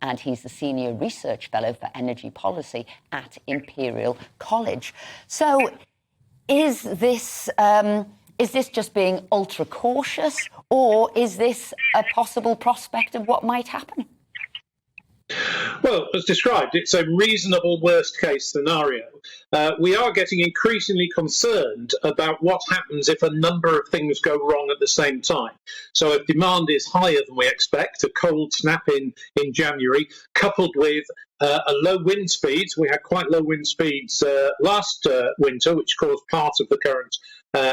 and he's the Senior Research Fellow for Energy Policy at Imperial College. So is this just being ultra cautious, or is this a possible prospect of what might happen? Well, as described, it's a reasonable worst-case scenario. We are getting increasingly concerned about what happens if a number of things go wrong at the same time. So if demand is higher than we expect, a cold snap in January, coupled with a low wind speeds. We had quite low wind speeds last winter, which caused part of the current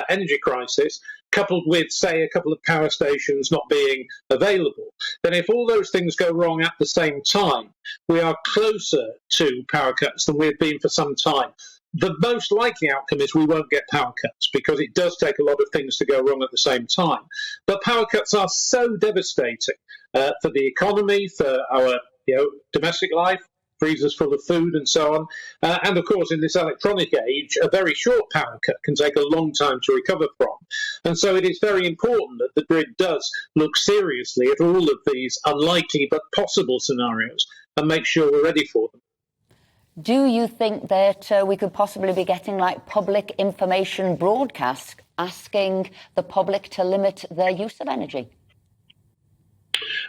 energy crisis, coupled with, say, a couple of power stations not being available, then if all those things go wrong at the same time, we are closer to power cuts than we've been for some time. The most likely outcome is we won't get power cuts because it does take a lot of things to go wrong at the same time. But power cuts are so devastating for the economy, for our domestic life, freezers full of food and so on. And of course, in this electronic age, a very short power cut can take a long time to recover from. And so it is very important that the grid does look seriously at all of these unlikely but possible scenarios and make sure we're ready for them. Do you think that we could possibly be getting like public information broadcasts asking the public to limit their use of energy?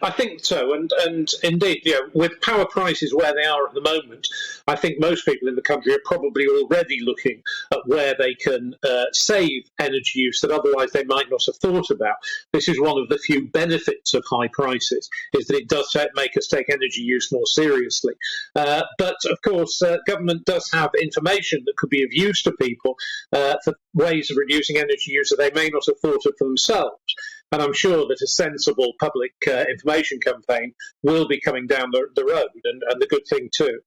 I think so, and indeed, with power prices where they are at the moment, I think most people in the country are probably already looking at where they can save energy use that otherwise they might not have thought about. This is one of the few benefits of high prices, is that it does make us take energy use more seriously. But of course, government does have information that could be of use to people for ways of reducing energy use that they may not have thought of for themselves. And I'm sure that a sensible public information campaign will be coming down the road, and the good thing too.